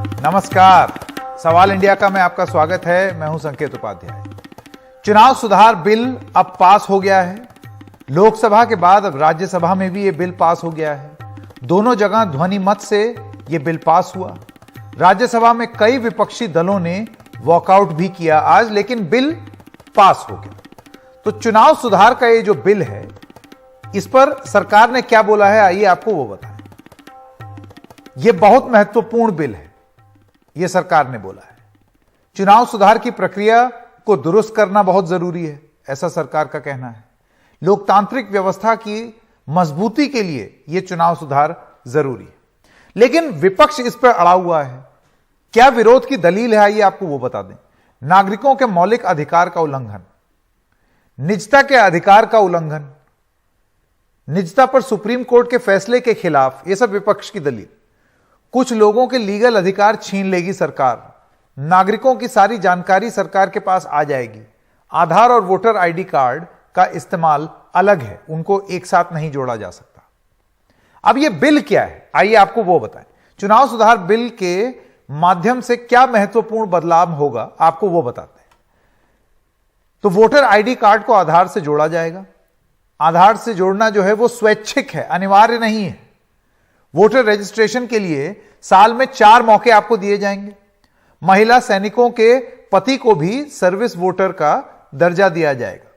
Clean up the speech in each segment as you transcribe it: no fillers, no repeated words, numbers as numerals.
नमस्कार, सवाल इंडिया का में आपका स्वागत है। मैं हूं संकेत उपाध्याय। चुनाव सुधार बिल अब पास हो गया है। लोकसभा के बाद अब राज्यसभा में भी यह बिल पास हो गया है। दोनों जगह ध्वनि मत से यह बिल पास हुआ। राज्यसभा में कई विपक्षी दलों ने वॉकआउट भी किया आज, लेकिन बिल पास हो गया। तो चुनाव सुधार का ये जो बिल है, इस पर सरकार ने क्या बोला है, आइए आपको वो बताएं। यह बहुत महत्वपूर्ण बिल है, यह सरकार ने बोला है। चुनाव सुधार की प्रक्रिया को दुरुस्त करना बहुत जरूरी है, ऐसा सरकार का कहना है। लोकतांत्रिक व्यवस्था की मजबूती के लिए यह चुनाव सुधार जरूरी है। लेकिन विपक्ष इस पर अड़ा हुआ है। क्या विरोध की दलील है, आइए आपको वो बता दें। नागरिकों के मौलिक अधिकार का उल्लंघन, निजता के अधिकार का उल्लंघन, निजता पर सुप्रीम कोर्ट के फैसले के खिलाफ, यह सब विपक्ष की दलील। कुछ लोगों के लीगल अधिकार छीन लेगी सरकार। नागरिकों की सारी जानकारी सरकार के पास आ जाएगी। आधार और वोटर आईडी कार्ड का इस्तेमाल अलग है, उनको एक साथ नहीं जोड़ा जा सकता। अब यह बिल क्या है, आइए आपको वो बताएं। चुनाव सुधार बिल के माध्यम से क्या महत्वपूर्ण बदलाव होगा, आपको वो बताते हैं। तो वोटर आईडी कार्ड को आधार से जोड़ा जाएगा। आधार से जोड़ना जो है वो स्वैच्छिक है, अनिवार्य नहीं है। वोटर रजिस्ट्रेशन के लिए साल में 4 मौके आपको दिए जाएंगे। महिला सैनिकों के पति को भी सर्विस वोटर का दर्जा दिया जाएगा।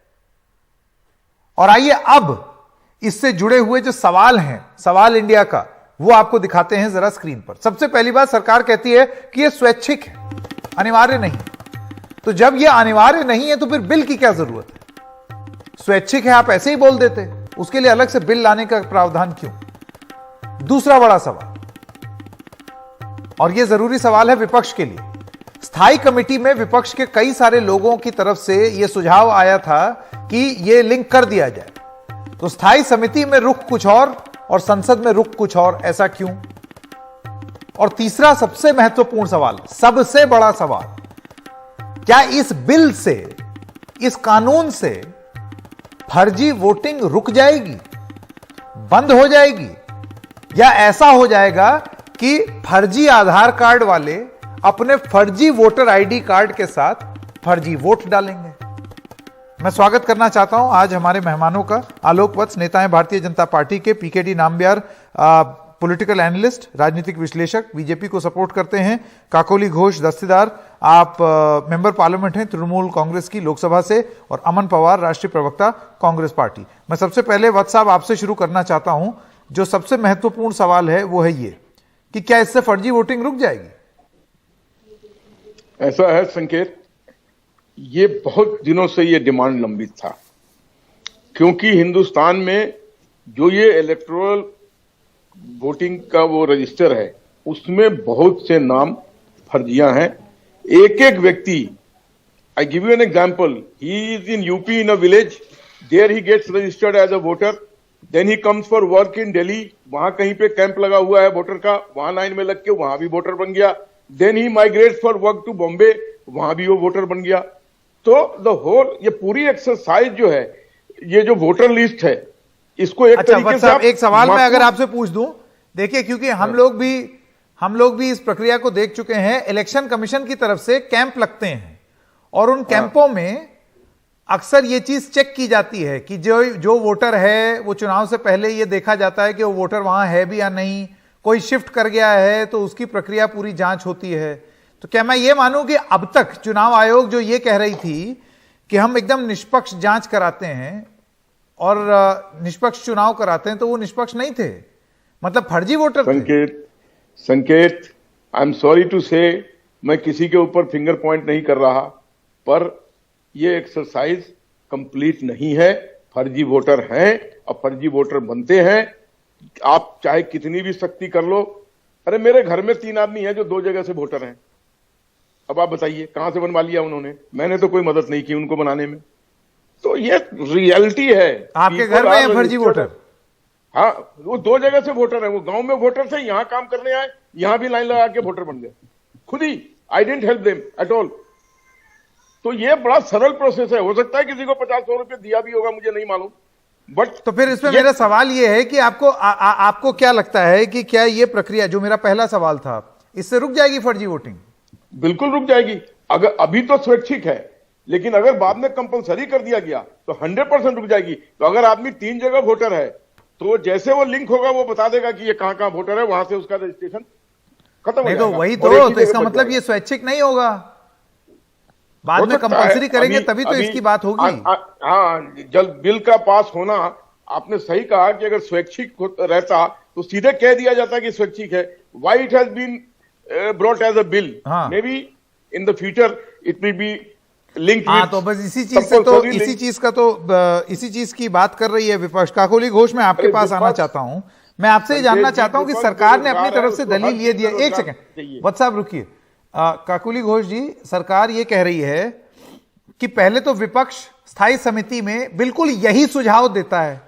और आइए अब इससे जुड़े हुए जो सवाल हैं, सवाल इंडिया का, वो आपको दिखाते हैं जरा स्क्रीन पर। सबसे पहली बात, सरकार कहती है कि यह स्वैच्छिक है, अनिवार्य नहीं। तो जब यह अनिवार्य नहीं है तो फिर बिल की क्या जरूरत है? स्वैच्छिक है, आप ऐसे ही बोल देते, उसके लिए अलग से बिल लाने का प्रावधान क्यों? दूसरा बड़ा सवाल, और यह जरूरी सवाल है विपक्ष के लिए। स्थायी कमेटी में विपक्ष के कई सारे लोगों की तरफ से यह सुझाव आया था कि यह लिंक कर दिया जाए। तो स्थायी समिति में रुख कुछ और संसद में रुख कुछ और, ऐसा क्यों? और तीसरा सबसे महत्वपूर्ण सवाल, सबसे बड़ा सवाल, क्या इस बिल से, इस कानून से फर्जी वोटिंग रुक जाएगी, बंद हो जाएगी, या ऐसा हो जाएगा कि फर्जी आधार कार्ड वाले अपने फर्जी वोटर आईडी कार्ड के साथ फर्जी वोट डालेंगे? मैं स्वागत करना चाहता हूं आज हमारे मेहमानों का। आलोक वत्स, नेता हैं भारतीय जनता पार्टी के। पीकेडी नाम्बियार, पॉलिटिकल एनालिस्ट, राजनीतिक विश्लेषक, बीजेपी को सपोर्ट करते हैं। काकोली घोष दस्तीदार, आप मेंबर पार्लियामेंट हैं तृणमूल कांग्रेस की लोकसभा से। और अमन पवार, राष्ट्रीय प्रवक्ता, कांग्रेस पार्टी। मैं सबसे पहले वत्स साहब आपसे शुरू करना चाहता हूं। जो सबसे महत्वपूर्ण सवाल है वो है ये कि क्या इससे फर्जी वोटिंग रुक जाएगी? ऐसा है संकेत, ये बहुत दिनों से ये डिमांड लंबित था, क्योंकि हिंदुस्तान में जो ये इलेक्टोरल वोटिंग का वो रजिस्टर है, उसमें बहुत से नाम फर्जियां हैं। एक एक व्यक्ति, I give you an example, he is in UP in a village, there he gets registered as a voter, then he comes for work in Delhi, वहां कहीं पे कैंप लगा हुआ है वोटर का, वहां लाइन में लग के वहां भी वोटर बन गया। Then he migrates for work to Bombay, वहां भी वो वोटर बन गया। तो द होल ये पूरी एक्सरसाइज जो है, ये जो वोटर लिस्ट है, इसको एक तरीके से एक सवाल मैं अगर आपसे पूछ दूं, देखिए, क्योंकि हम लोग भी इस प्रक्रिया को देख चुके हैं। इलेक्शन कमीशन की तरफ से कैंप लगते हैं और उन कैंपों में अक्सर ये चीज चेक की जाती है कि जो वोटर है वो चुनाव से पहले ये देखा जाता है कि वो वोटर वहां है भी या नहीं। कोई शिफ्ट कर गया है तो उसकी प्रक्रिया पूरी जांच होती है। तो क्या मैं ये मानूं कि अब तक चुनाव आयोग जो ये कह रही थी कि हम एकदम निष्पक्ष जांच कराते हैं और निष्पक्ष चुनाव कराते हैं, तो वो निष्पक्ष नहीं थे, मतलब फर्जी वोटर थे? संकेत, आई एम सॉरी टू से, मैं किसी के ऊपर फिंगर पॉइंट नहीं कर रहा, पर ये एक्सरसाइज कंप्लीट नहीं है। फर्जी वोटर हैं और फर्जी वोटर बनते हैं। आप चाहे कितनी भी सख्ती कर लो। अरे मेरे घर में 3 आदमी हैं जो 2 जगह से वोटर हैं। अब आप बताइए कहां से बनवा लिया उन्होंने? मैंने तो कोई मदद नहीं की उनको बनाने में। तो ये रियलिटी है। आपके घर में है फर्जी वोटर? हाँ, वो 2 जगह से वोटर है। वो गांव में वोटर थे, यहां काम करने आए, यहां भी लाइन लगा के वोटर बन गए खुद ही। I didn't help them at all. तो ये बड़ा सरल प्रोसेस है। हो सकता है किसी को 50-100 रुपए दिया भी होगा, मुझे नहीं मालूम, बट तो फिर इसमें मेरा सवाल ये है कि आपको क्या लगता है कि क्या ये प्रक्रिया, जो मेरा पहला सवाल था, इससे रुक जाएगी फर्जी वोटिंग? बिल्कुल रुक जाएगी। अगर अभी तो स्वैच्छिक है, लेकिन अगर बाद में कंपलसरी कर दिया गया तो 100% रुक जाएगी। तो अगर आदमी 3 जगह वोटर है तो जैसे वो लिंक होगा वो बता देगा कि ये कहां कहां वोटर है, वहां से उसका रजिस्ट्रेशन खत्म हो नहीं जाएगा। तो वही और एक ही तो इसका जगह मतलब बच ये स्वैच्छिक नहीं होगा, बाद हो में सकता है। कंपलसरी करेंगे अभी- तभी तो अभी- इसकी बात होगी। हाँ, जब बिल का पास होना, आपने सही कहा कि अगर स्वैच्छिक रहता तो सीधे कह दिया जाता कि स्वैच्छिक है। Why it has been brought as a bill, हाँ। Maybe in the future it will be link. हाँ, तो बस इसी चीज की बात कर रही है विपक्ष। काकोली घोष, मैं आपके अरे पास आना विपक्ष- चाहता हूं। मैं आपसे ये जानना चाहता हूं कि विपक्ष सरकार ने अपनी बेरोजगार तरफ है, से उसको दलील हर ये दिया। चीज एक रोजगार सेकंड चाहिए। वत्स साहब रुकिए। काकोली घोष जी, सरकार ये कह रही है कि पहले तो विपक्ष स्थायी समिति में बिल्कुल यही सुझाव देता है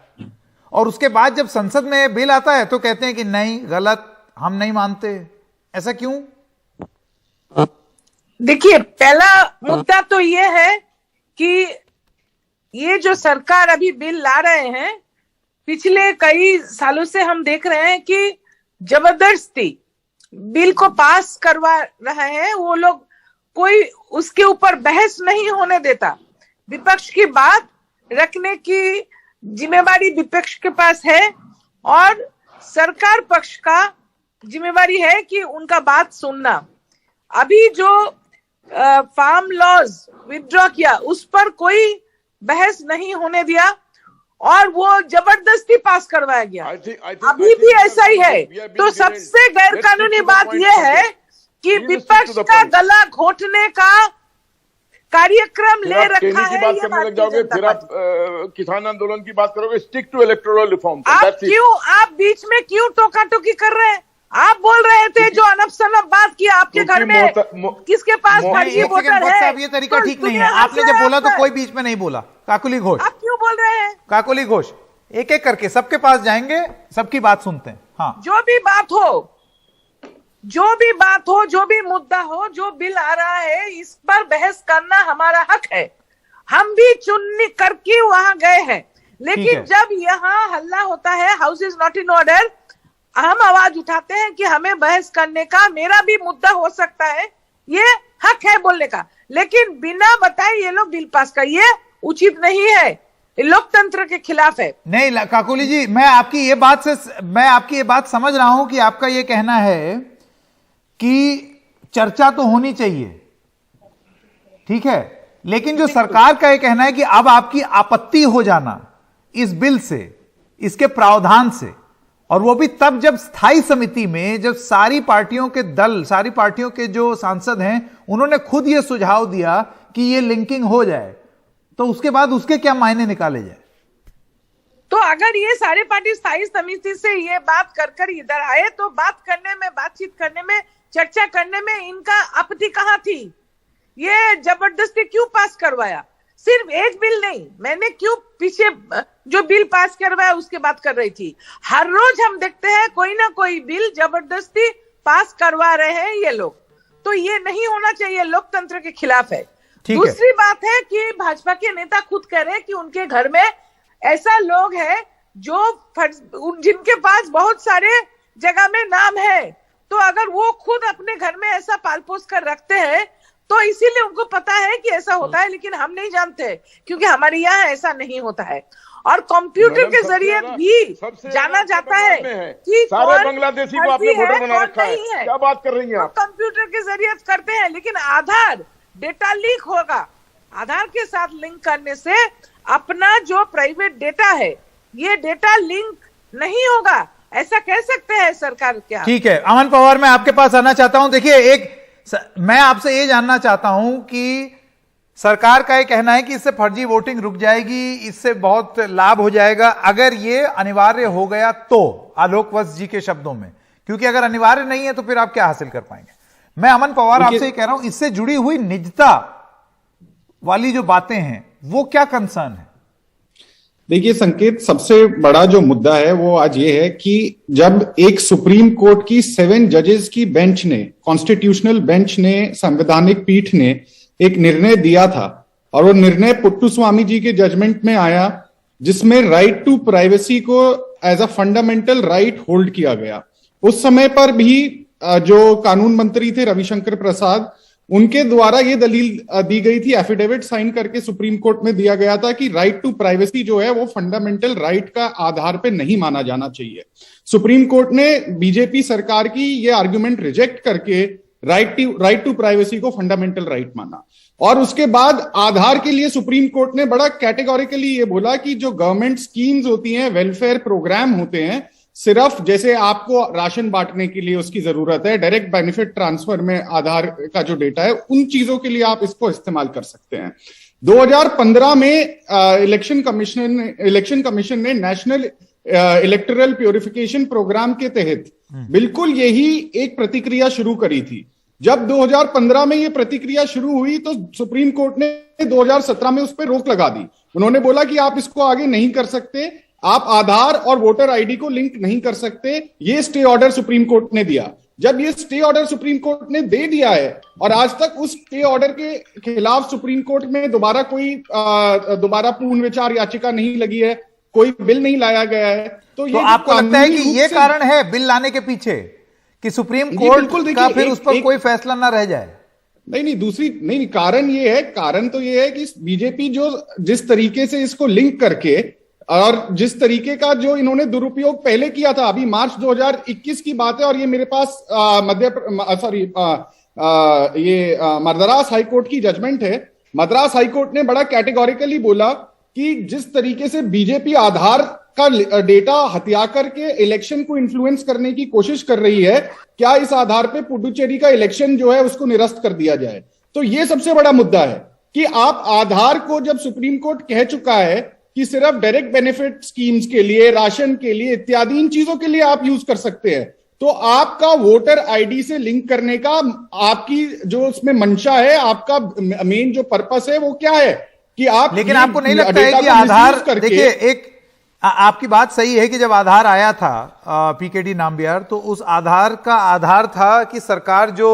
और उसके बाद जब संसद में बिल आता है तो कहते हैं कि नहीं, गलत, हम नहीं मानते। ऐसा क्यों? देखिए, पहला मुद्दा तो ये है कि ये जो सरकार अभी बिल ला रहे हैं, पिछले कई सालों से हम देख रहे हैं कि जबरदस्ती बिल को पास करवा रहा है। वो लोग कोई उसके ऊपर बहस नहीं होने देता। विपक्ष की बात रखने की जिम्मेवारी विपक्ष के पास है और सरकार पक्ष का जिम्मेवारी है कि उनका बात सुनना। अभी जो फार्म लॉज विथड्रॉ किया उस पर कोई बहस नहीं होने दिया और वो जबरदस्ती पास करवाया गया। अभी भी ऐसा ही है। तो सबसे गैर कानूनी बात यह है कि विपक्ष का गला घोटने का कार्यक्रम ले रखा है। बात करने लग जाओगे, फिर आप किसान आंदोलन की बात करोगे। Stick to electoral reform. आप बीच में क्यों टोका टोकी कर रहे हैं? आप बोल रहे थे जो अनब सनब बात की, आपके घर में किसके पास फर्जी वोटर है? ये तरीका ठीक नहीं है। आपने जब बोला तो कोई बीच में नहीं बोला। काकोली घोष, आप क्यों बोल रहे हैं? काकोली घोष, एक एक करके सबके पास जाएंगे, सबकी बात सुनते हैं। हाँ, जो भी बात हो, जो भी मुद्दा हो, जो बिल आ रहा है, इस पर बहस करना हमारा हक है। हम भी चुननी करके वहां गए हैं, लेकिन जब यहाँ हल्ला होता है, house is not in order, हम आवाज उठाते हैं कि हमें बहस करने का, मेरा भी मुद्दा हो सकता है, ये हक है बोलने का। लेकिन बिना बताए ये लोग बिल पास कर, ये उचित नहीं है, लोकतंत्र के खिलाफ है। नहीं काकोली जी, मैं आपकी ये बात समझ रहा हूं कि आपका ये कहना है कि चर्चा तो होनी चाहिए, ठीक है, लेकिन जो सरकार का ये कहना है कि अब आपकी आपत्ति हो जाना इस बिल से, इसके प्रावधान से, और वो भी तब जब स्थायी समिति में जब सारी पार्टियों के जो सांसद हैं उन्होंने खुद ये सुझाव दिया कि ये लिंकिंग हो जाए, तो उसके बाद उसके क्या मायने निकाले जाए? तो अगर ये सारे पार्टी स्थायी समिति से ये बात कर इधर आए तो बातचीत करने में, चर्चा करने में इनका आपत्ति कहां थी? ये जबरदस्ती क्यों पास करवाया? सिर्फ एक बिल नहीं, मैंने क्यों पीछे जो बिल पास करवाया उसके बात कर रही थी। हर रोज हम देखते हैं कोई ना कोई बिल जबरदस्ती पास करवा रहे हैं ये लोग, तो ये नहीं होना चाहिए, लोकतंत्र के खिलाफ है। दूसरी बात है कि भाजपा के नेता खुद कह रहे हैं कि उनके घर में ऐसा लोग हैं जिनके पास बहुत सारे जगह में नाम है, तो अगर वो खुद अपने घर में ऐसा पाल पोस कर रखते हैं तो इसीलिए उनको पता है कि ऐसा होता है, लेकिन हम नहीं जानते क्योंकि हमारे यहाँ ऐसा नहीं होता है। और कंप्यूटर के जरिए भी जाना जाता है कि सारे बांग्लादेशी को आपने वोटर बना रखा है। क्या बात कर रही हैं आप? कंप्यूटर के जरिए करते हैं, लेकिन आधार डेटा लीक होगा। आधार के साथ लिंक करने से अपना जो प्राइवेट डेटा है, ये डेटा लिंक नहीं होगा, ऐसा कह सकते हैं सरकार क्या? ठीक है, अमन पवार, मैं आपके पास आना चाहता हूं। देखिए, मैं आपसे ये जानना चाहता हूं कि सरकार का ये कहना है कि इससे फर्जी वोटिंग रुक जाएगी, इससे बहुत लाभ हो जाएगा अगर ये अनिवार्य हो गया तो, आलोक वत्स जी के शब्दों में, क्योंकि अगर अनिवार्य नहीं है तो फिर आप क्या हासिल कर पाएंगे? मैं अमन पवार आपसे ये कह रहा हूं, इससे जुड़ी हुई निजता वाली जो बातें हैं वो क्या कंसर्न है? देखिए संकेत, सबसे बड़ा जो मुद्दा है वो आज ये है कि जब एक सुप्रीम कोर्ट की 7 जजेस की बेंच ने, कॉन्स्टिट्यूशनल बेंच ने, संवैधानिक पीठ ने एक निर्णय दिया था और वो निर्णय पुट्टुस्वामी जी के जजमेंट में आया, जिसमें राइट टू प्राइवेसी को as a fundamental right hold किया गया। उस समय पर भी जो कानून मंत्री थे रविशंकर प्रसाद, उनके द्वारा ये दलील दी गई थी, एफिडेविट साइन करके सुप्रीम कोर्ट में दिया गया था कि राइट टू प्राइवेसी जो है वो फंडामेंटल राइट का आधार पे नहीं माना जाना चाहिए। सुप्रीम कोर्ट ने बीजेपी सरकार की ये आर्गुमेंट रिजेक्ट करके राइट टू प्राइवेसी को फंडामेंटल राइट माना। और उसके बाद आधार के लिए सुप्रीम कोर्ट ने बड़ा कैटेगोरिकली ये बोला कि जो गवर्नमेंट स्कीम्स होती हैं, वेलफेयर प्रोग्राम होते हैं, सिर्फ जैसे आपको राशन बांटने के लिए उसकी जरूरत है, डायरेक्ट बेनिफिट ट्रांसफर में आधार का जो डेटा है, उन चीजों के लिए आप इसको इस्तेमाल कर सकते हैं। 2015 में इलेक्शन कमीशन ने नेशनल इलेक्टोरल प्योरिफिकेशन प्रोग्राम के तहत बिल्कुल यही एक प्रतिक्रिया शुरू करी थी। जब 2015 में ये प्रतिक्रिया शुरू हुई तो सुप्रीम कोर्ट ने 2017 में उस पर रोक लगा दी। उन्होंने बोला कि आप इसको आगे नहीं कर सकते, आप आधार और वोटर आईडी को लिंक नहीं कर सकते। ये स्टे ऑर्डर सुप्रीम कोर्ट ने दिया। जब ये स्टे ऑर्डर सुप्रीम कोर्ट ने दे दिया है और आज तक उस स्टे ऑर्डर के खिलाफ सुप्रीम कोर्ट में दोबारा पूर्ण विचार याचिका नहीं लगी है, कोई बिल नहीं लाया गया है, तो आपको लगता है कि ये कारण है बिल लाने के पीछे कि सुप्रीम कोर्ट का फिर उस पर कोई फैसला ना रह जाए? नहीं, कारण तो ये है कि बीजेपी जिस तरीके से इसको लिंक करके और जिस तरीके का जो इन्होंने दुरुपयोग पहले किया था, अभी मार्च 2021 की बात है और ये मेरे पास मद्रास हाईकोर्ट की जजमेंट है। मद्रास हाईकोर्ट ने बड़ा कैटेगोरिकली बोला कि जिस तरीके से बीजेपी आधार का डेटा हत्या करके इलेक्शन को इन्फ्लुएंस करने की कोशिश कर रही है, क्या इस आधार पे पुडुचेरी का इलेक्शन जो है उसको निरस्त कर दिया जाए। तो ये सबसे बड़ा मुद्दा है कि आप आधार को, जब सुप्रीम कोर्ट कह चुका है कि सिर्फ डायरेक्ट बेनिफिट स्कीम्स के लिए, राशन के लिए इत्यादि इन चीजों के लिए आप यूज कर सकते हैं, तो आपका वोटर आईडी से लिंक करने का आपकी जो उसमें मंशा है, आपका मेन जो पर्पस है वो क्या है कि आप, लेकिन आपको नहीं लगता है कि आधार, देखिए एक आपकी बात सही है कि जब आधार आया था पीकेडी नाम्बियार, तो उस आधार का आधार था कि सरकार जो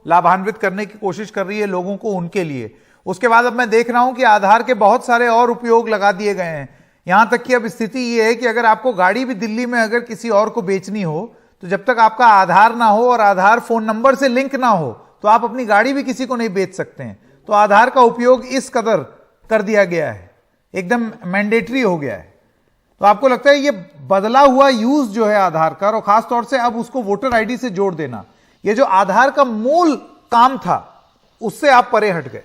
लाभान्वित करने की कोशिश कर रही है लोगों को, उनके लिए। उसके बाद अब मैं देख रहा हूं कि आधार के बहुत सारे और उपयोग लगा दिए गए हैं। यहां तक कि अब स्थिति यह है कि अगर आपको गाड़ी भी दिल्ली में अगर किसी और को बेचनी हो, तो जब तक आपका आधार ना हो और आधार फोन नंबर से लिंक ना हो, तो आप अपनी गाड़ी भी किसी को नहीं बेच सकते हैं। तो आधार का उपयोग इस कदर कर दिया गया है, एकदम मैंडेटरी हो गया है। तो आपको लगता है ये बदला हुआ यूज जो है आधार का, और खासतौर से अब उसको वोटर आईडी से जोड़ देना, ये जो आधार का मूल काम था उससे आप परे हट गए?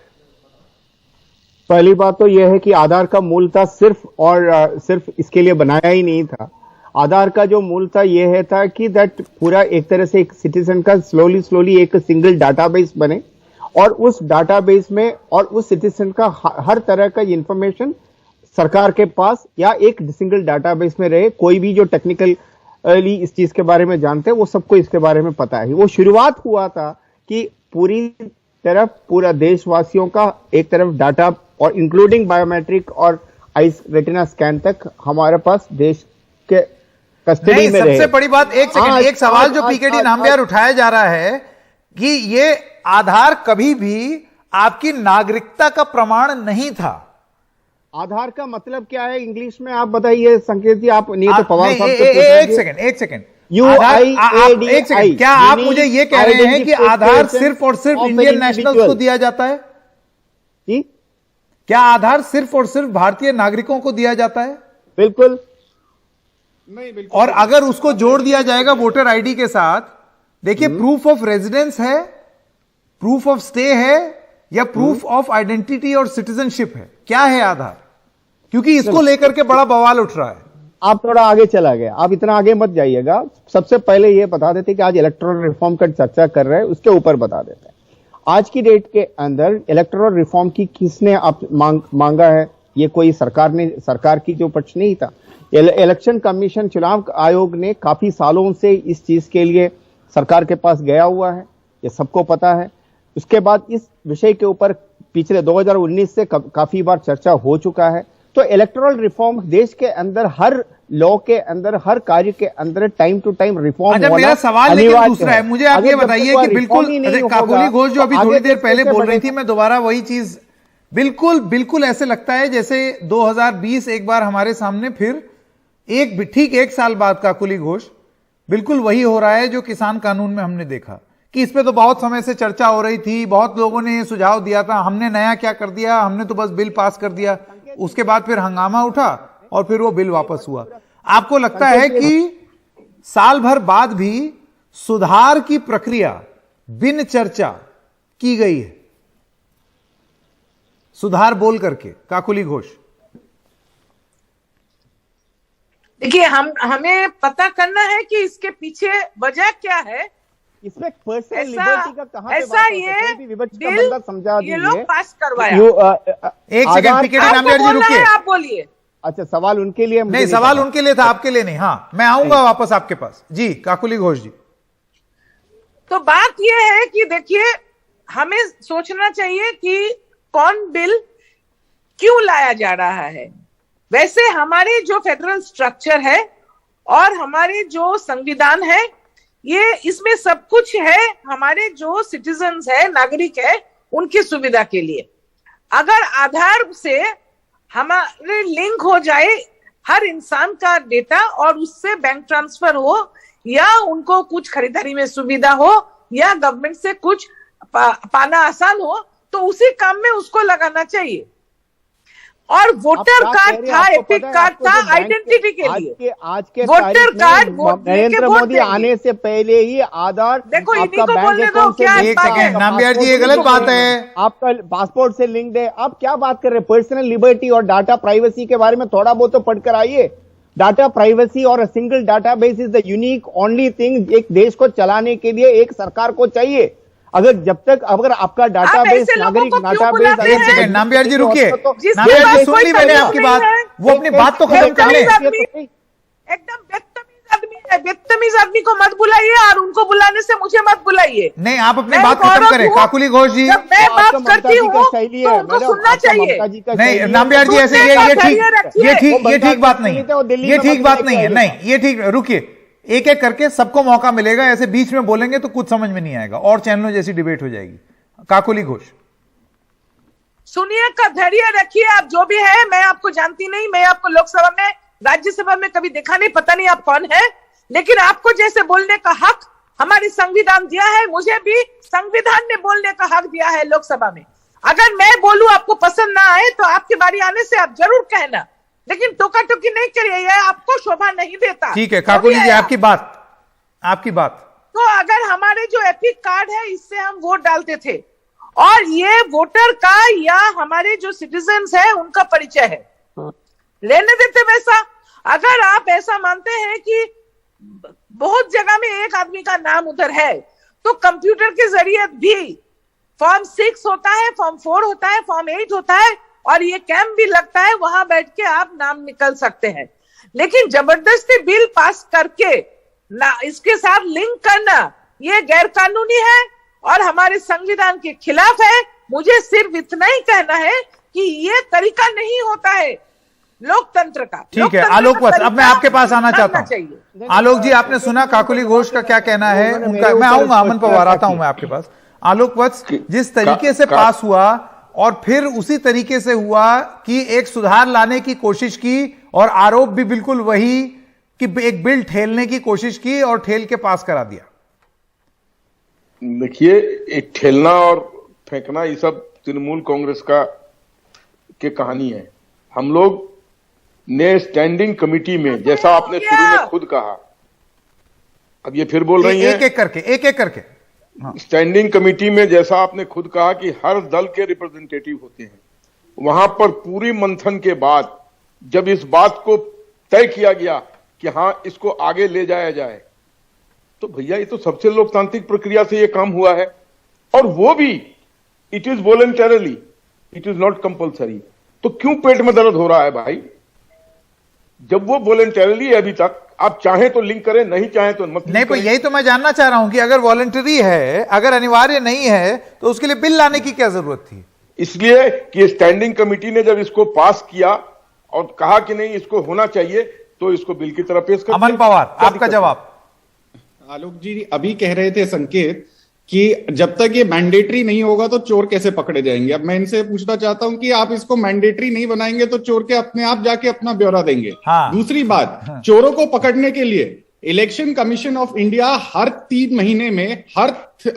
पहली बात तो यह है कि आधार का मूल था सिर्फ इसके लिए बनाया ही नहीं था। आधार का जो मूल था यह है था कि दैट पूरा एक तरह से एक सिटीजन का स्लोली एक सिंगल डाटाबेस बने, और उस डाटाबेस में और उस सिटीजन का हर तरह का इंफॉर्मेशन सरकार के पास या एक सिंगल डाटाबेस में रहे। कोई भी जो टेक्निकली इस चीज के बारे में जानते हैं वो सबको इसके बारे में पता है। वो शुरुआत हुआ था कि पूरा देशवासियों का एक तरफ डाटा, और इंक्लूडिंग बायोमेट्रिक और आइस रेटिना स्कैन तक हमारे पास देश के कस्टडी में रहे। सबसे बड़ी बात, एक सेकंड, एक सवाल जो पीकेडी नाम्बियार उठाया जा रहा है कि ये आधार कभी भी आपकी नागरिकता का प्रमाण नहीं था। आधार का मतलब क्या है इंग्लिश में आप बताइए संकेत जी, आप नहीं तो पवार साहब एक सेकंड UIAD, क्या आप मुझे ये कह रहे हैं कि आधार सिर्फ और सिर्फ इंडियन नेशनल्स को दिया जाता है? क्या आधार सिर्फ और सिर्फ भारतीय नागरिकों को दिया जाता है? बिल्कुल नहीं, बिल्कुल। और अगर उसको जोड़ दिया जाएगा वोटर आईडी के साथ, देखिए प्रूफ ऑफ रेजिडेंस है, प्रूफ ऑफ स्टे है, या प्रूफ ऑफ आइडेंटिटी और सिटीजनशिप है, क्या है आधार? क्योंकि इसको लेकर के बड़ा बवाल उठ रहा है। आप थोड़ा आगे चला गए, आप इतना आगे मत जाइएगा। सबसे पहले ये बता देते कि आज इलेक्टोरल रिफॉर्म का चर्चा कर रहे हैं, उसके ऊपर बता देते हैं आज की डेट के अंदर इलेक्टोरल रिफॉर्म की किसने आप मांगा है। ये कोई सरकार की जो पक्ष नहीं था। इलेक्शन कमीशन, चुनाव आयोग ने काफी सालों से इस चीज के लिए सरकार के पास गया हुआ है, ये सबको पता है। उसके बाद इस विषय के ऊपर पिछले 2019 से काफी बार चर्चा हो चुका है। तो इलेक्टोरल रिफॉर्म देश के अंदर हर लॉ के अंदर, हर कार्य के अंदर टाइम टू टाइम रिफॉर्म होना। मेरा सवाल लेकिन दूसरा है, मुझे आप ये बताइए कि बिल्कुल काकोली घोष जो अभी थोड़ी देर पहले बोल रही थी, मैं दोबारा वही चीज, बिल्कुल ऐसे लगता है जैसे 2020 एक बार हमारे सामने फिर ठीक एक साल बाद काकोली घोष बिल्कुल वही हो रहा है जो किसान कानून में हमने देखा कि इस पे तो बहुत समय से चर्चा हो रही थी, बहुत लोगों ने सुझाव दिया था, हमने नया क्या कर दिया, हमने तो बस बिल पास कर दिया, उसके बाद फिर हंगामा उठा और फिर वो बिल वापस हुआ। आपको लगता है कि साल भर बाद भी सुधार की प्रक्रिया बिन चर्चा की गई है, सुधार बोल करके? काकुली घोष, देखिए, हमें पता करना है कि इसके पीछे वजह क्या है। इसमें पर्सनल लिबर्टी का कहां पे ऐसा बात ये होता है? विपक्ष का बिल बंदा समझा ये लोग दीजिए। पास करवाया। एक सेकंड, पीकेटी नामदेव जी रुकिए। आप बोलिए। अच्छा, सवाल उनके लिए, मुझे नहीं, सवाल उनके लिए था, आपके लिए नहीं। हाँ, मैं आऊंगा वापस आपके पास। जी काकुली घोष जी। तो बात यह है कि देखिए, हमें सोचना चाहिए कि कौन बिल क्यों लाया जा रहा है। वैसे हमारे जो फेडरल स्ट्रक्चर है और हमारे जो संविधान है, ये इसमें सब कुछ है हमारे जो सिटीजन्स है, नागरिक है, उनकी सुविधा के लिए। अगर आधार से हमारे लिंक हो जाए हर इंसान का डेटा और उससे बैंक ट्रांसफर हो, या उनको कुछ खरीदारी में सुविधा हो, या गवर्नमेंट से कुछ पाना आसान हो, तो उसी काम में उसको लगाना चाहिए। और वोटर कार्ड था, एपिक कार्ड था आइडेंटिटी के लिए। आज के वोटर कार्ड नरेंद्र मोदी आने से पहले ही आधार, देखो, इन्हीं आपका को बैंक बोलने दो, अकाउंट क्या से, एक सेकंड नामबिहार जी, ये गलत बात है। आपका पासपोर्ट से लिंक्ड है। आप क्या बात कर रहे हैं? पर्सनल लिबर्टी और डाटा प्राइवेसी के बारे में थोड़ा बहुत तो पढ़कर आइए। डाटा प्राइवेसी और single database is the unique only thing एक देश को चलाने के लिए एक सरकार को चाहिए। अगर आपका डाटाबेस, नागरिक डाटाबेस, एक सेकंड नामबिहार जी रुकिए। जिसके नामबिहार पास जी सुन कोई ली मैंने कानून आपकी नहीं बात, है, वो अपनी बात तो खत्म कर ले। एकदम बदतमीज आदमी है। बदतमीज आदमी को मत बुलाइए और उनको बुलाने से मुझे मत बुलाइए। नहीं, आप अपनी मैं बात खत्म गौरव करें। हूँ। काकुली घोष जी, जब मैं बात आपका करती ममता जी का हूँ शैली तो है, उनको मैडम, सुनना आपका चाहिए। ममता जी का नहीं शैली है। नामबिहार जी, ऐसे ये वो ठीक बात नहीं है। ये ठीक बात नहीं है। नहीं, ये ठीक, रुकिए, एक एक करके सबको मौका मिलेगा। ऐसे बीच में बोलेंगे तो कुछ समझ में नहीं आएगा और चैनलों जैसी डिबेट हो जाएगी। काकुली घोष, सुनिए का धैर्य रखिए। आप जो भी है, मैं आपको जानती नहीं, मैं आपको लोकसभा में, राज्यसभा में कभी देखा नहीं, पता नहीं आप कौन है, लेकिन आपको जैसे बोलने का हक हमारी संविधान दिया है, मुझे भी संविधान ने बोलने का हक दिया है लोकसभा में। अगर मैं बोलूं आपको पसंद ना आए तो आपकी बारी आने से आप जरूर कहना, लेकिन टोका टोकी नहीं करिए, यह आपको शोभा नहीं देता। ठीक है काकुली जी, आपकी बात। तो अगर हमारे जो एपिक कार्ड है, इससे हम वोट डालते थे, और ये वोटर का या हमारे जो सिटीजन्स है उनका परिचय है, रहने देते वैसा। अगर आप ऐसा मानते हैं कि बहुत जगह में एक आदमी का नाम उधर है, तो कंप्यूटर के जरिए भी फॉर्म 6 होता है, फॉर्म 4 होता है, फॉर्म 8 होता है, और ये कैंप भी लगता है, वहां बैठ के आप नाम निकल सकते हैं। लेकिन जबरदस्ती बिल पास करके ना इसके साथ लिंक करना, ये गैर कानूनी है और हमारे संविधान के खिलाफ है। मुझे सिर्फ इतना ही कहना है कि ये तरीका नहीं होता है लोकतंत्र का। ठीक है आलोक वत्स, अब मैं आपके पास आना चाहता हूं। आलोक जी, आपने सुना काकुली घोष का क्या कहना है उनका? मैं आऊंगा, अमन पवार, आता हूं मैं आपके पास। आलोक वत्स, जिस तरीके से पास हुआ और फिर उसी तरीके से हुआ कि एक सुधार लाने की कोशिश की, और आरोप भी बिल्कुल वही कि एक बिल ठेलने की कोशिश की और ठेल के पास करा दिया। देखिए, एक ठेलना और फेंकना, ये सब तृणमूल कांग्रेस के कहानी है। हम लोग ने स्टैंडिंग कमेटी में, जैसा आपने शुरू में खुद कहा, अब ये फिर बोल रही हैं, एक एक करके हाँ। स्टैंडिंग कमेटी में जैसा आपने खुद कहा कि हर दल के रिप्रेजेंटेटिव होते हैं, वहां पर पूरी मंथन के बाद जब इस बात को तय किया गया कि हां इसको आगे ले जाया जाए, तो भैया ये तो सबसे लोकतांत्रिक प्रक्रिया से ये काम हुआ है, और वो भी it is voluntarily, it is not compulsory. तो क्यों पेट में दर्द हो रहा है भाई? जब वो वॉलंटरली है, अभी तक आप चाहें तो लिंक करें, नहीं चाहें तो मत। नहीं, पर यही तो मैं जानना चाह रहा हूं कि अगर वॉलंटरी है, अगर अनिवार्य नहीं है, तो उसके लिए बिल लाने की क्या जरूरत थी? इसलिए कि स्टैंडिंग कमेटी ने जब इसको पास किया और कहा कि नहीं इसको होना चाहिए, तो इसको बिल की तरफ पेश कर। अमन पवार, आपका जवाब। आलोक जी अभी कह रहे थे संकेत कि जब तक ये मैंडेटरी नहीं होगा तो चोर कैसे पकड़े जाएंगे। अब मैं इनसे पूछना चाहता हूं कि आप इसको मैंडेटरी नहीं बनाएंगे तो चोर के अपने आप जाके अपना ब्यौरा देंगे। हाँ। दूसरी बात, चोरों को पकड़ने के लिए इलेक्शन कमीशन ऑफ इंडिया हर 3 महीने में,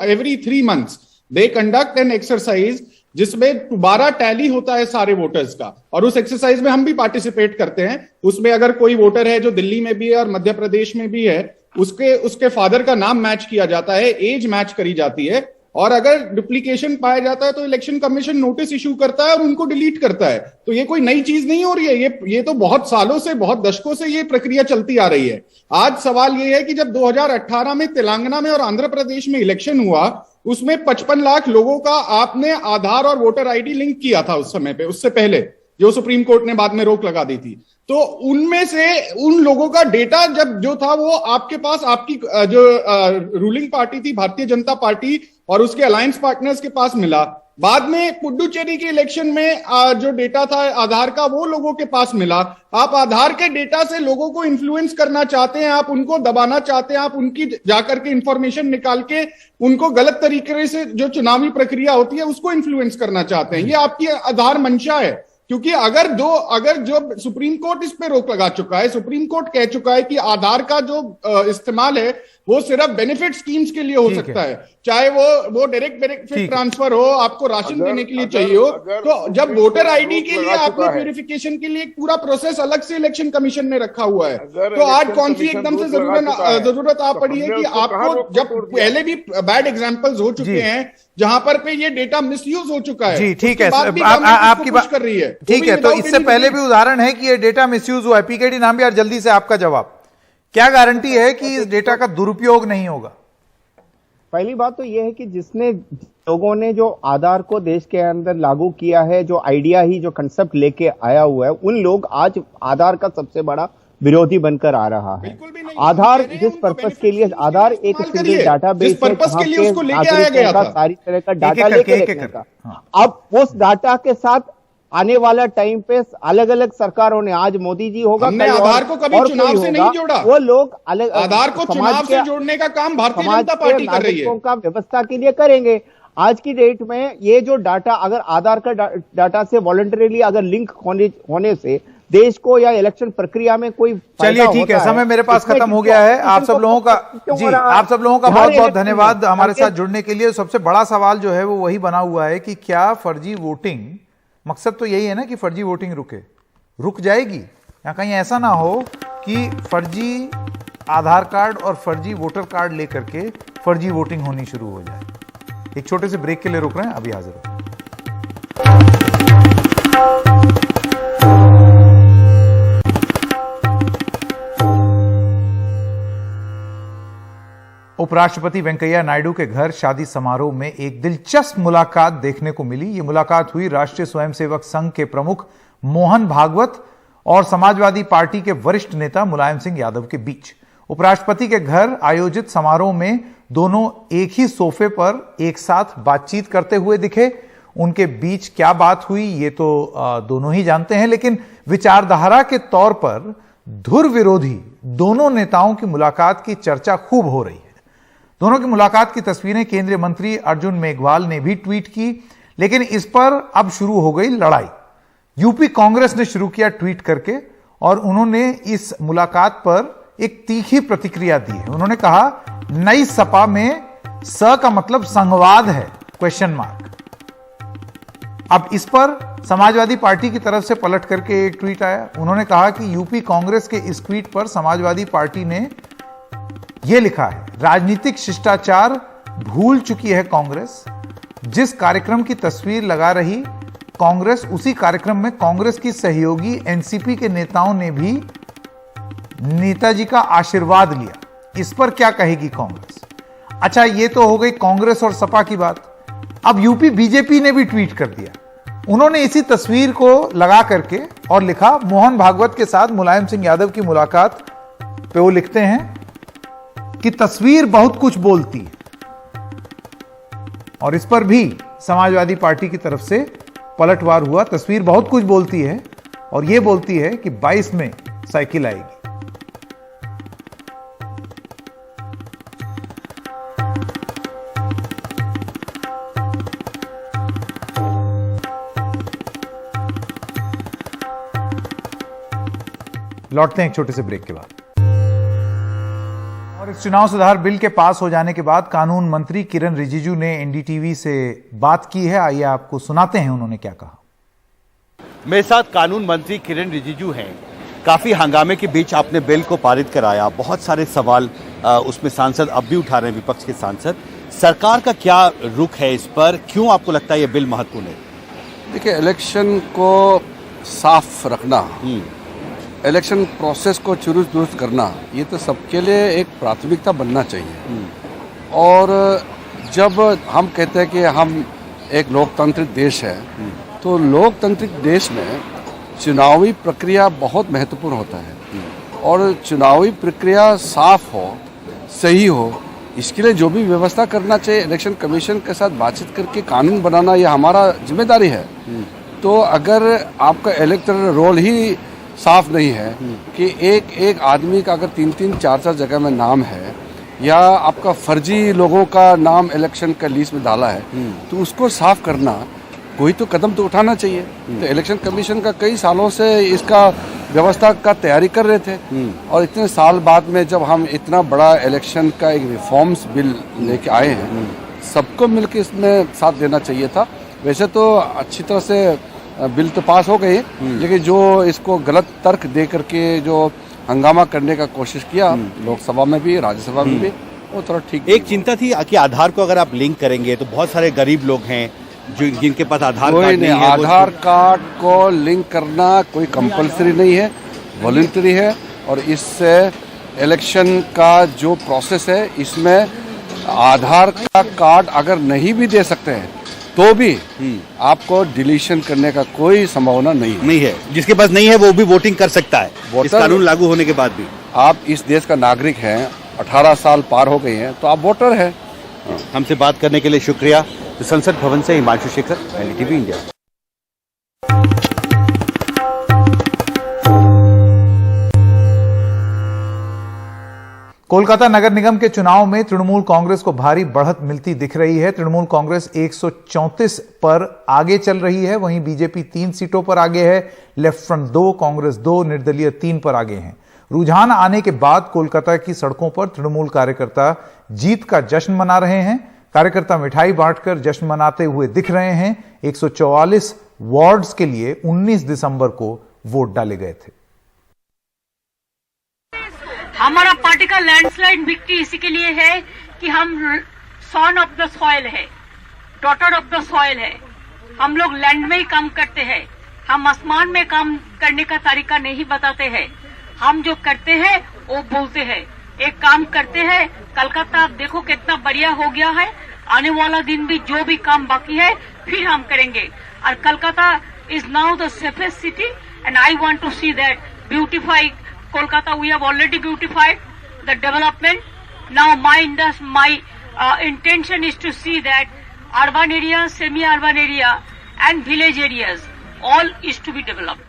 every 3 months they conduct an exercise जिसमें दोबारा टैली होता है सारे वोटर्स का, और उस एक्सरसाइज में हम भी पार्टिसिपेट करते हैं। उसमें अगर कोई वोटर है जो दिल्ली में भी है और मध्य प्रदेश में भी है, उसके फादर का नाम मैच किया जाता है, एज मैच करी जाती है, और अगर डुप्लीकेशन पाया जाता है तो इलेक्शन कमीशन नोटिस इशू करता है और उनको डिलीट करता है। तो ये कोई नई चीज नहीं हो रही है, ये तो बहुत सालों से, बहुत दशकों से ये प्रक्रिया चलती आ रही है। आज सवाल ये है कि जब 2018 में तेलंगाना में और आंध्र प्रदेश में इलेक्शन हुआ, उसमें 55 लाख लोगों का आपने आधार और वोटर आईडी लिंक किया था उस समय पे, उससे पहले जो सुप्रीम कोर्ट ने बाद में रोक लगा दी थी। तो उनमें से उन लोगों का डेटा जब जो था वो आपके पास, आपकी जो रूलिंग पार्टी थी भारतीय जनता पार्टी और उसके अलायंस पार्टनर्स के पास मिला। बाद में पुडुचेरी के इलेक्शन में जो डेटा था आधार का वो लोगों के पास मिला। आप आधार के डेटा से लोगों को इन्फ्लुएंस करना चाहते हैं, आप उनको दबाना चाहते हैं, आप उनकी जाकर के इंफॉर्मेशन निकाल के उनको गलत तरीके से जो चुनावी प्रक्रिया होती है उसको इन्फ्लुएंस करना चाहते हैं। ये आपकी आधार मंशा है, क्योंकि अगर जो सुप्रीम कोर्ट इस पे रोक लगा चुका है, सुप्रीम कोर्ट कह चुका है कि आधार का जो इस्तेमाल है वो सिर्फ बेनिफिट स्कीम्स के लिए हो सकता है, चाहे वो डायरेक्ट बेनिफिट ट्रांसफर हो, आपको राशन देने के लिए चाहिए हो। तो जब वोटर आईडी के लिए आपने वेरिफिकेशन के लिए एक पूरा प्रोसेस अलग से इलेक्शन कमीशन ने रखा हुआ है, तो आज कौन सी एकदम से जरूरत आ पड़ी है कि आपको, जब पहले भी बैड एग्जाम्पल्स हो चुके हैं जहां पर पे ये डेटा मिसयूज हो चुका है। जी ठीक है, आपकी बात कर रही है, ठीक है। तो इससे पहले भी उदाहरण है कि ये डेटा मिसयूज हुआ है। पीकेडी नाम्बियार, जल्दी से आपका जवाब, क्या गारंटी है कि इस डेटा का दुरुपयोग नहीं होगा? पहली बात तो यह है कि जिसने लोगों ने जो आधार को देश के अंदर लागू किया है, जो आइडिया ही, जो कंसेप्ट लेके आया हुआ है, उन लोग आज आधार का सबसे बड़ा विरोधी बनकर आ रहा है। आधार जिस पर्पस के लिए, आधार एक सिंगल डाटाबेस है जहां पे सारी तरह का डाटा लेके रखने का। अब उस डाटा के साथ आने वाला टाइम पे अलग अलग सरकारों ने, आज मोदी जी होगा, हमने आधार को कभी चुनाव से नहीं जोड़ा, वो लोग अलग आधार को चुनाव से जोड़ने का काम भारतीय जनता पार्टी कर रही है, का व्यवस्था के लिए करेंगे। आज की डेट में ये जो डाटा, अगर आधार का डाटा से वॉलंटरीली अगर लिंक होने से देश को या इलेक्शन प्रक्रिया में कोई, चलिए ठीक है, समय मेरे पास खत्म हो गया है। आप सब लोगों का, जी आप सब लोगों का बहुत बहुत धन्यवाद हमारे साथ जुड़ने के लिए। सबसे बड़ा सवाल जो है वो वही बना हुआ है कि क्या फर्जी वोटिंग, मकसद तो यही है ना कि फर्जी वोटिंग रुक जाएगी, या कहीं ऐसा ना हो कि फर्जी आधार कार्ड और फर्जी वोटर कार्ड लेकर के फर्जी वोटिंग होनी शुरू हो जाए। एक छोटे से ब्रेक के लिए रुक रहे हैं, अभी हाजिर हो। उपराष्ट्रपति वेंकैया नायडू के घर शादी समारोह में एक दिलचस्प मुलाकात देखने को मिली। ये मुलाकात हुई राष्ट्रीय स्वयंसेवक संघ के प्रमुख मोहन भागवत और समाजवादी पार्टी के वरिष्ठ नेता मुलायम सिंह यादव के बीच। उपराष्ट्रपति के घर आयोजित समारोह में दोनों एक ही सोफे पर एक साथ बातचीत करते हुए दिखे। उनके बीच क्या बात हुई ये तो दोनों ही जानते हैं, लेकिन विचारधारा के तौर पर धुर विरोधी दोनों नेताओं की मुलाकात की चर्चा खूब हो रही है। दोनों की मुलाकात की तस्वीरें केंद्रीय मंत्री अर्जुन मेघवाल ने भी ट्वीट की, लेकिन इस पर अब शुरू हो गई लड़ाई। यूपी कांग्रेस ने शुरू किया ट्वीट करके, और उन्होंने इस मुलाकात पर एक तीखी प्रतिक्रिया दी है। उन्होंने कहा, नई सपा में स का मतलब संघवाद है, क्वेश्चन मार्क। अब इस पर समाजवादी पार्टी की तरफ से पलट करके एक ट्वीट आया। उन्होंने कहा कि यूपी कांग्रेस के इस ट्वीट पर समाजवादी पार्टी ने यह लिखा है, राजनीतिक शिष्टाचार भूल चुकी है कांग्रेस। जिस कार्यक्रम की तस्वीर लगा रही कांग्रेस, उसी कार्यक्रम में कांग्रेस की सहयोगी एनसीपी के नेताओं ने भी नेताजी का आशीर्वाद लिया। इस पर क्या कहेगी कांग्रेस? अच्छा, ये तो हो गई कांग्रेस और सपा की बात। अब यूपी बीजेपी ने भी ट्वीट कर दिया। उन्होंने इसी तस्वीर को लगा करके और लिखा, मोहन भागवत के साथ मुलायम सिंह यादव की मुलाकात पे वो लिखते हैं कि तस्वीर बहुत कुछ बोलती है। और इस पर भी समाजवादी पार्टी की तरफ से पलटवार हुआ। तस्वीर बहुत कुछ बोलती है और यह बोलती है कि 22 में साइकिल आएगी। लौटते हैं एक छोटे से ब्रेक के बाद। और इस चुनाव सुधार बिल के पास हो जाने के बाद कानून मंत्री किरण रिजिजू ने एनडीटीवी से बात की है। आइए आपको सुनाते हैं उन्होंने क्या कहा। मेरे साथ कानून मंत्री किरण रिजिजू हैं। काफी हंगामे के बीच आपने बिल को पारित कराया, बहुत सारे सवाल उसमें सांसद अब भी उठा रहे हैं, विपक्ष के सांसद। सरकार का क्या रुख है इस पर, क्यों आपको लगता है ये बिल महत्वपूर्ण है? देखिए, इलेक्शन को साफ रखना, इलेक्शन प्रोसेस को चुरुस्त दुरुस्त करना, ये तो सबके लिए एक प्राथमिकता बनना चाहिए। और जब हम कहते हैं कि हम एक लोकतांत्रिक देश है, तो लोकतांत्रिक देश में चुनावी प्रक्रिया बहुत महत्वपूर्ण होता है। और चुनावी प्रक्रिया साफ हो, सही हो, इसके लिए जो भी व्यवस्था करना चाहिए, इलेक्शन कमीशन के साथ बातचीत करके कानून बनाना, ये हमारा जिम्मेदारी है। तो अगर आपका इलेक्टोरल रोल ही साफ नहीं है कि एक एक आदमी का अगर 3-3, 4-4 जगह में नाम है, या आपका फर्जी लोगों का नाम इलेक्शन का लिस्ट में डाला है, तो उसको साफ करना, कोई तो कदम तो उठाना चाहिए। तो इलेक्शन कमीशन का कई सालों से इसका व्यवस्था का तैयारी कर रहे थे, और इतने साल बाद में जब हम इतना बड़ा इलेक्शन का एक रिफॉर्म्स बिल लेके आए हैं, सबको मिलकर इसमें साथ देना चाहिए था। वैसे तो अच्छी तरह से बिल तो पास हो गई, लेकिन जो इसको गलत तर्क दे करके जो हंगामा करने का कोशिश किया लोकसभा में भी, राज्यसभा में भी, वो थोड़ा ठीक। एक चिंता थी कि आधार को अगर आप लिंक करेंगे तो बहुत सारे गरीब लोग हैं जो जिनके पास आधार कार्ड नहीं है। आधार कार्ड को लिंक करना कोई कंपलसरी नहीं है, वॉलंटरी है। और इससे इलेक्शन का जो प्रोसेस है, इसमें आधार का कार्ड अगर नहीं भी दे सकते हैं तो भी आपको डिलीशन करने का कोई संभावना नहीं है। जिसके पास नहीं है वो भी वोटिंग कर सकता है इस कानून लागू होने के बाद भी। आप इस देश का नागरिक हैं, 18 साल पार हो गए हैं, तो आप वोटर हैं। हमसे बात करने के लिए शुक्रिया। तो संसद भवन से हिमांशु शेखर, एनडीटीवी इंडिया। कोलकाता नगर निगम के चुनाव में तृणमूल कांग्रेस को भारी बढ़त मिलती दिख रही है। तृणमूल कांग्रेस 134 पर आगे चल रही है, वहीं बीजेपी 3 सीटों पर आगे है, लेफ्ट फ्रंट 2, कांग्रेस 2, निर्दलीय 3 पर आगे हैं। रुझान आने के बाद कोलकाता की सड़कों पर तृणमूल कार्यकर्ता जीत का जश्न मना रहे हैं। कार्यकर्ता मिठाई बांटकर जश्न मनाते हुए दिख रहे हैं। 144 वार्ड्स के लिए 19 दिसंबर को वोट डाले गए थे। हमारा पार्टी का लैंडस्लाइड विक्ट्री इसी के लिए है कि हम सन ऑफ द सॉइल है, डॉटर ऑफ द सॉइल है। हम लोग लैंड में ही काम करते हैं, हम आसमान में काम करने का तरीका नहीं बताते हैं। हम जो करते हैं वो बोलते हैं। एक काम करते हैं, कलकत्ता आप देखो कितना बढ़िया हो गया है। आने वाला दिन भी जो भी काम बाकी है फिर हम करेंगे। और Calcutta is now the safest city and I want to see that beautify Kolkata. We have already beautified the development. Now my intention is to see that urban areas, semi-urban area and village areas all is to be developed.